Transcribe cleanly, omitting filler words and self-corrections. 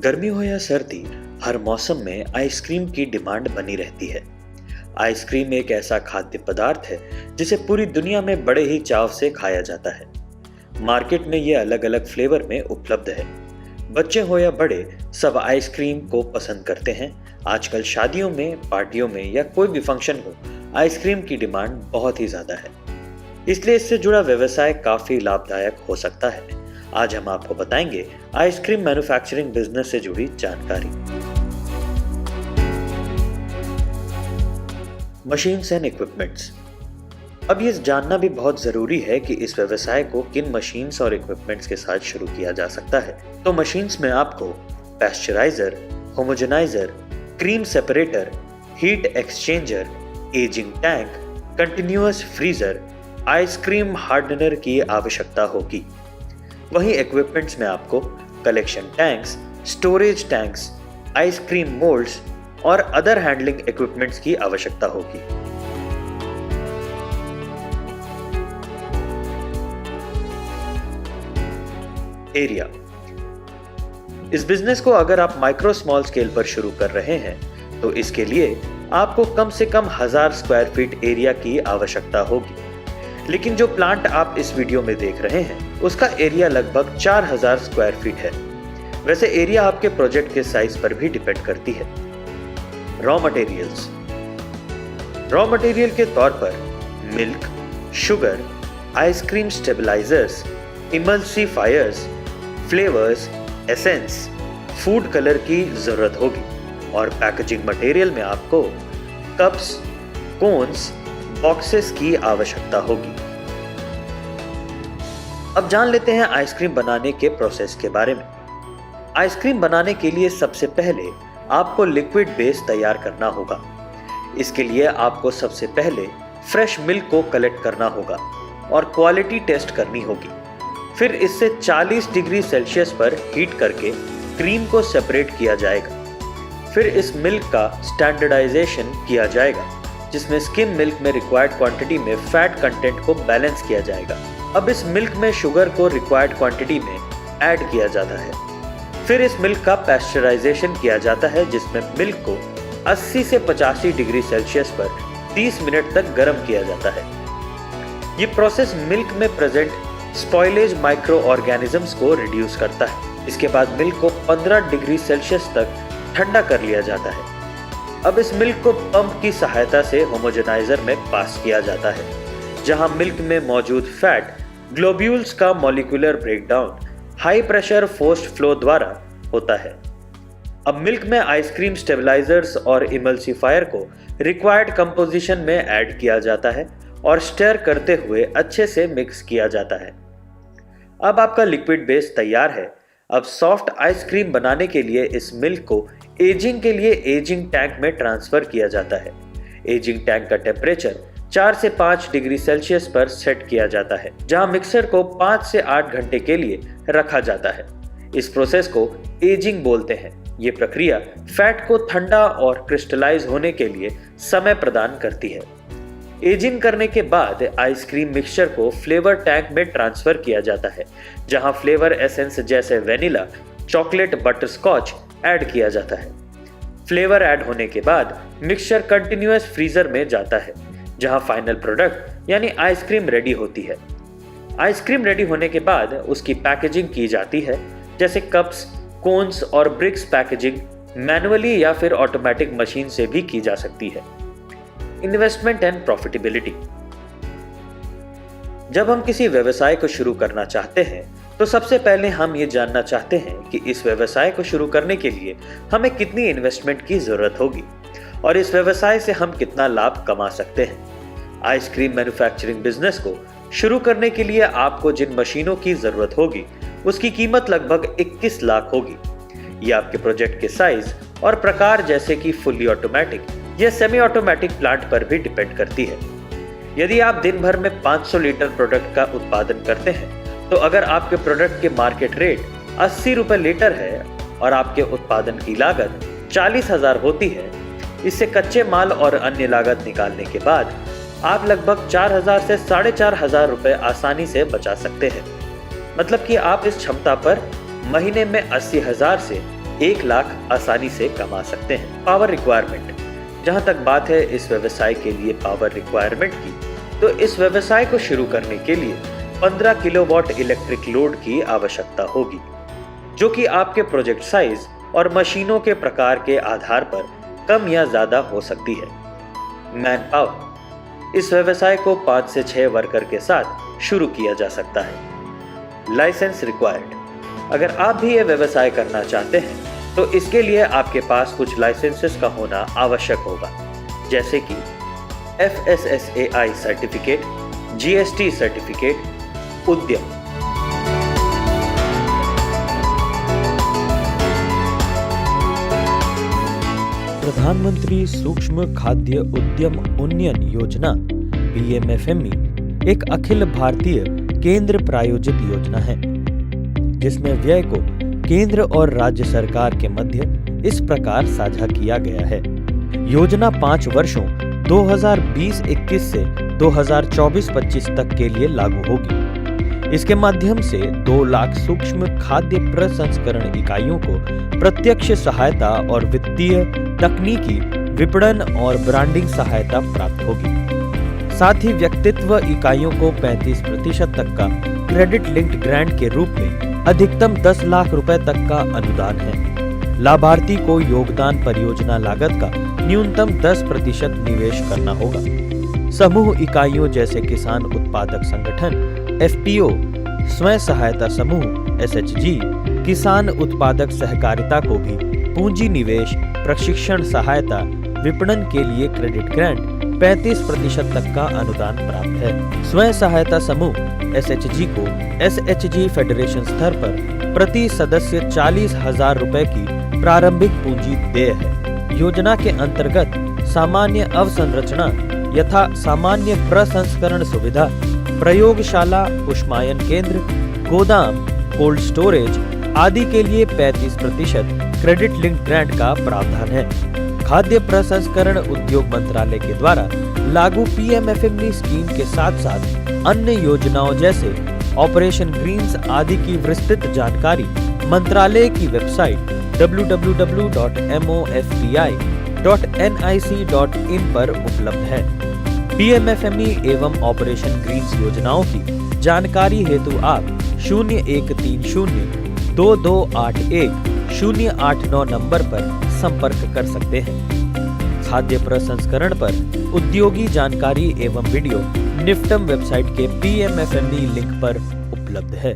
गर्मी हो या सर्दी, हर मौसम में आइसक्रीम की डिमांड बनी रहती है। आइसक्रीम एक ऐसा खाद्य पदार्थ है जिसे पूरी दुनिया में बड़े ही चाव से खाया जाता है। मार्केट में ये अलग अलग फ्लेवर में उपलब्ध है। बच्चे हो या बड़े, सब आइसक्रीम को पसंद करते हैं। आजकल शादियों में, पार्टियों में या कोई भी फंक्शन हो, आइसक्रीम की डिमांड बहुत ही ज्यादा है। इसलिए इससे जुड़ा व्यवसाय काफी लाभदायक हो सकता है। आज हम आपको बताएंगे आइसक्रीम मैन्युफैक्चरिंग बिजनेस से जुड़ी जानकारी। Machines and equipments. अब ये जानना भी बहुत जरूरी है कि इस व्यवसाय को किन मशीन्स और इक्विपमेंट्स के साथ शुरू किया जा सकता है। तो मशीन्स में आपको pasteurizer, homogenizer, cream separator, heat exchanger, ageing tank, continuous freezer, ice cream hardener की आवश्यकता होगी। वहीं इक्विपमेंट्स में आपको collection tanks, storage tanks, ice cream moulds और अदर हैंडलिंग इक्विपमेंट्स की आवश्यकता होगी। एरिया। इस बिजनेस को अगर आप माइक्रो स्मॉल स्केल पर शुरू कर रहे हैं तो इसके लिए आपको कम से कम 1000 स्क्वायर फीट एरिया की आवश्यकता होगी। लेकिन जो प्लांट आप इस वीडियो में देख रहे हैं उसका एरिया लगभग 4000 स्क्वायर फीट है। वैसे एरिया आपके प्रोजेक्ट के साइज पर भी डिपेंड करती है। Raw materials. रॉ मटेरियल के तौर पर milk, sugar, ice cream stabilisers, emulsifiers, flavours, essence, food colour की जरूरत होगी। और पैकेजिंग मटेरियल में आपको कप्स, कोन्स, बॉक्सेस की आवश्यकता होगी। अब जान लेते हैं आइसक्रीम बनाने के प्रोसेस के बारे में। आइसक्रीम बनाने के लिए सबसे पहले आपको लिक्विड बेस तैयार करना होगा। इसके लिए आपको सबसे पहले फ्रेश मिल्क को कलेक्ट करना होगा और क्वालिटी टेस्ट करनी होगी। फिर इससे 40 डिग्री सेल्सियस पर हीट करके क्रीम को सेपरेट किया जाएगा। फिर इस मिल्क का स्टैंडर्डाइजेशन किया जाएगा, जिसमें स्किम मिल्क में रिक्वायर्ड क्वांटिटी में फैट कंटेंट को बैलेंस किया जाएगा। अब इस मिल्क में शुगर को रिक्वायर्ड क्वांटिटी में ऐड किया जाता है। फिर इस मिल्क का पैस्चराइजेशन किया जाता है, जिसमें मिल्क को 80 से 85 डिग्री सेल्सियस पर 30 मिनट तक गर्म किया जाता है। ये प्रोसेस मिल्क में प्रेजेंट स्पॉइलेज माइक्रो ऑर्गेनिजम्स को रिड्यूस करता है। इसके बाद मिल्क को 15 डिग्री सेल्सियस तक ठंडा कर लिया जाता है। अब इस मिल्क को पंप की सहायता से होमोजेनाइजर में पास किया जाता है, जहां मिल्क में मौजूद फैट ग्लोब्यूल्स का molecular breakdown high pressure forced flow द्वारा होता है। अब मिल्क में आइसक्रीम स्टेबलाइजर्स और इमल्सिफायर को रिक्वायर्ड कंपोजिशन में ऐड किया जाता है और स्टर करते हुए अच्छे से मिक्स किया जाता है। अब आपका लिक्विड बेस तैयार है। अब सॉफ्ट आइसक्रीम बनाने के लिए इस मिल्क को एजिंग के लिए एजिंग टैंक में ट्रांसफर किया जाता है। एजिंग टैंक का टेम्परेचर 4 से 5 डिग्री सेल्सियस पर सेट किया जाता है, जहां मिक्सर को 5 से 8 घंटे के लिए रखा जाता है। इस प्रोसेस को एजिंग बोलते हैं। ये प्रक्रिया फैट को ठंडा और क्रिस्टलाइज होने के लिए समय प्रदान करती है। एजिंग करने के बाद आइसक्रीम मिक्सचर को फ्लेवर टैंक में ट्रांसफर किया जाता है, जहां फ्लेवर एसेंस जैसे वेनिला, चॉकलेट, बटरस्कॉच ऐड किया जाता है। फ्लेवर ऐड होने के बाद मिक्सचर कंटिन्यूअस फ्रीजर में जाता है, जहां फाइनल प्रोडक्ट यानी आइसक्रीम रेडी होती है। आइसक्रीम रेडी होने के बाद उसकी पैकेजिंग की जाती है, जैसे कप्स, कोन्स और ब्रिक्स पैकेजिंग मैनुअली या फिर ऑटोमेटिक मशीन से भी की जा सकती है। Investment and profitability. जब हम किसी व्यवसाय को शुरू करना चाहते हैं तो सबसे पहले हम ये जानना चाहते हैं कि इस व्यवसाय को शुरू करने के लिए हमें कितनी इन्वेस्टमेंट की जरूरत होगी और इस व्यवसाय से हम कितना लाभ कमा सकते हैं। आइसक्रीम मैन्युफैक्चरिंग बिजनेस को शुरू करने के लिए आपको जिन मशीनों की जरूरत होगी उसकी कीमत लगभग 21 लाख होगी। ये आपके प्रोजेक्ट के साइज और प्रकार, जैसे कि फुल्ली ऑटोमेटिक या सेमी ऑटोमेटिक प्लांट पर भी डिपेंड करती है। यदि आप दिन भर में 500 लीटर प्रोडक्ट का उत्पादन करते हैं तो अगर आपके प्रोडक्ट के मार्केट रेट 80 रुपए लीटर है और आपके उत्पादन की लागत 40,000 होती है, इससे कच्चे माल और अन्य लागत निकालने के बाद आप लगभग 4000 से 4500 रुपए आसानी से बचा सकते हैं। मतलब कि आप इस क्षमता पर महीने में 80,000 से 1 लाख आसानी से कमा सकते हैं। पावर रिक्वायरमेंट, जहां तक बात है इस व्यवसाय के लिए पावर रिक्वायरमेंट की, तो इस व्यवसाय को शुरू करने के लिए 15 किलोवाट इलेक्ट्रिक लोड की आवश्यकता होगी, जो कि आपके प्रोजेक्ट साइज और मशीनों के प्रकार के आधार पर कम या ज्यादा हो सकती है। मैन पावर, इस व्यवसाय को 5 से 6 वर्कर के साथ शुरू किया जा सकता है। लाइसेंस रिक्वायर्ड, अगर आप भी यह व्यवसाय करना चाहते हैं तो इसके लिए आपके पास कुछ लाइसेंसेस का होना आवश्यक होगा, जैसे कि FSSAI सर्टिफिकेट, GST सर्टिफिकेट, उद्यम। प्रधानमंत्री सूक्ष्म खाद्य उद्यम उन्नयन योजना PMFME एक अखिल भारतीय केंद्र प्रायोजित योजना है, जिसमें व्यय को केंद्र और राज्य सरकार के मध्य इस प्रकार साझा किया गया है। योजना 5 वर्षों 2020-21 से 2024-25 तक के लिए लागू होगी। इसके माध्यम से 2 लाख सूक्ष्म खाद्य प्रसंस्करण इकाइयों को प्रत्यक्ष सहायता और वित्तीय, तकनीकी, विपणन और ब्रांडिंग सहायता प्राप्त होगी। साथ ही व्यक्तित्व इकाइयों को 35% तक का क्रेडिट लिंक्ड ग्रांट के रूप में अधिकतम 10 लाख रुपए तक का अनुदान है। लाभार्थी को योगदान परियोजना लागत का न्यूनतम 10% निवेश करना होगा। समूह इकाइयों जैसे किसान उत्पादक संगठन FPO, स्वयं सहायता समूह SHG, किसान उत्पादक सहकारिता को भी पूंजी निवेश, प्रशिक्षण सहायता, विपणन के लिए क्रेडिट ग्रांट 35% तक का अनुदान प्राप्त है। स्वयं सहायता समूह SHG को SHG फेडरेशन स्तर पर प्रति सदस्य 40,000 रुपए की प्रारंभिक पूंजी देय है। योजना के अंतर्गत सामान्य अवसंरचना यथा सामान्य प्रसंस्करण सुविधा, प्रयोगशाला, उष्मायन केंद्र, गोदाम, कोल्ड स्टोरेज आदि के लिए 35% क्रेडिट लिंक ग्रांट का प्रावधान है। खाद्य प्रसंस्करण उद्योग मंत्रालय के द्वारा लागू PMFME स्कीम के साथ साथ अन्य योजनाओं जैसे ऑपरेशन ग्रीन्स आदि की विस्तृत जानकारी मंत्रालय की वेबसाइट www.mofpi.nic.in पर उपलब्ध है। PMFME एवं ऑपरेशन ग्रीन्स योजनाओं की जानकारी हेतु आप 0130-2281-089 नंबर पर संपर्क कर सकते हैं। खाद्य प्रसंस्करण पर उद्योगी जानकारी एवं वीडियो निफ्टम वेबसाइट के PMFME लिंक पर उपलब्ध है।